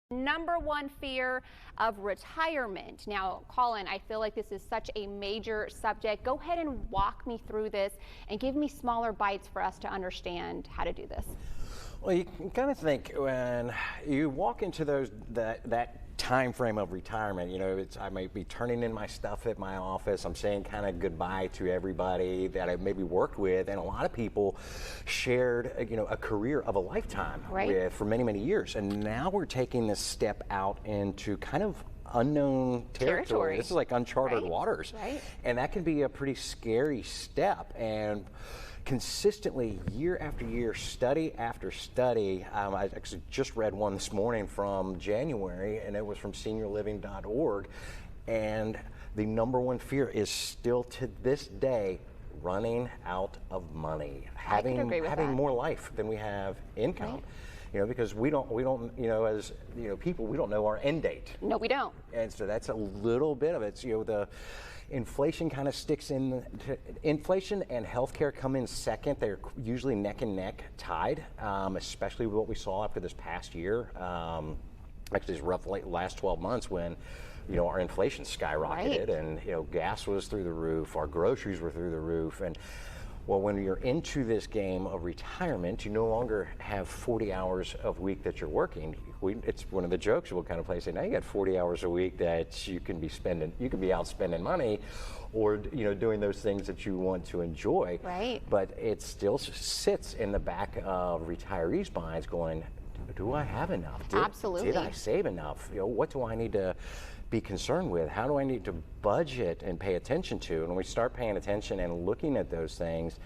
Number one fear of retirement. Now, Colin, I feel like this is such a major subject. Go ahead and walk me through this and give me smaller bites for us to understand how to do this. Well, you can kind of think when you walk into that time frame of retirement, I might be turning in my stuff at my office. I'm saying kind of goodbye to everybody that I maybe worked with, and a lot of people shared, a career of a lifetime with for many, many years. And now we're taking this step out into kind of unknown territory. This is like uncharted waters, and that can be a pretty scary step. And consistently, year after year, study after study. I actually just read one this morning from January, and it was from seniorliving.org. And the number one fear is still to this day running out of money, having more life than we have income. Because we don't, as people, we don't know our end date. No, we don't. And so that's a little bit of it. The inflation kind of sticks in. Inflation and healthcare come in second. They're usually neck and neck tied, especially with what we saw after this past year. Actually, this roughly last 12 months when, our inflation skyrocketed and, gas was through the roof, our groceries were through the roof. And well, when you're into this game of retirement, you no longer have 40 hours a week that you're working. It's one of the jokes we'll kind of play, say, now you got 40 hours a week that you can be spending, you can be out spending money or, doing those things that you want to enjoy. But it still sits in the back of retirees' minds going, do I have enough? Absolutely. Did I save enough? What do I need to be concerned with? How do I need to budget and pay attention to? And when we start paying attention and looking at those things,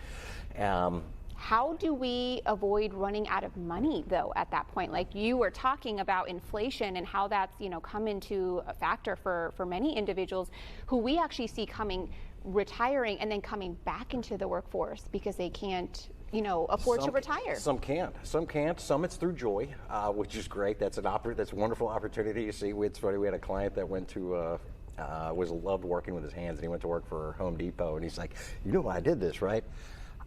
how do we avoid running out of money, though, at that point? Like you were talking about inflation and how that's, come into a factor for many individuals who we actually see retiring and then coming back into the workforce because they can't, afford to retire. Some can't. Some it's through joy, which is great. That's a wonderful opportunity. You see, it's funny. We had a client that went to loved working with his hands, and he went to work for Home Depot, and he's like, why I did this, right?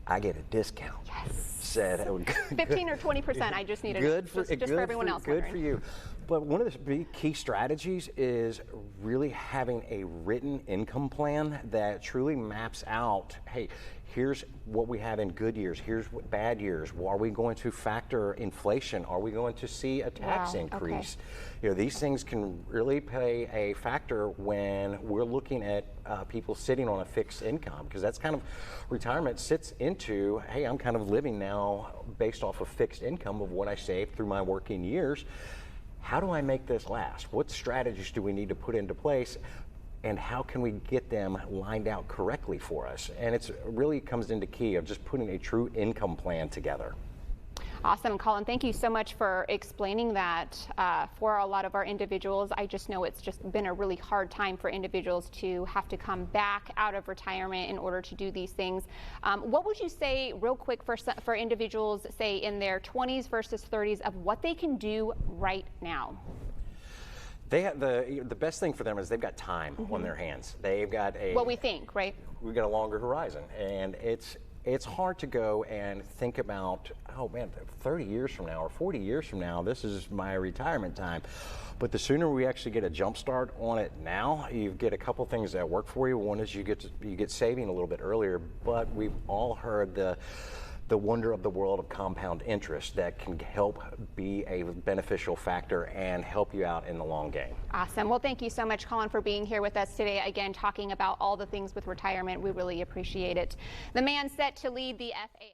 I get a discount. Yes. Said 15 or 20%. I just need good for everyone else. Good for you. But one of the big key strategies is really having a written income plan that truly maps out, hey, here's what we have in good years, here's what bad years. Are we going to factor inflation? Are we going to see a tax increase? These things can really play a factor when we're looking at people sitting on a fixed income, because that's kind of retirement sits into, hey, I'm kind of living now based off of fixed income of what I saved through my working years. How do I make this last? What strategies do we need to put into place? And how can we get them lined out correctly for us? And it really comes into key of just putting a true income plan together. Awesome, Colin. Thank you so much for explaining that for a lot of our individuals. I just know it's just been a really hard time for individuals to have to come back out of retirement in order to do these things. What would you say, real quick, for individuals, say in their 20s versus 30s, of what they can do right now? They have the best thing for them is they've got time on their hands. They've got we think, right? We've got a longer horizon, and it's hard to go and think about, oh man, 30 years from now or 40 years from now, this is my retirement time. But the sooner we actually get a jump start on it now, you get a couple things that work for you. One is you get saving a little bit earlier, but we've all heard the wonder of the world of compound interest that can help be a beneficial factor and help you out in the long game. Awesome. Well, thank you so much, Colin, for being here with us today. Again, talking about all the things with retirement. We really appreciate it. The man set to lead the FA.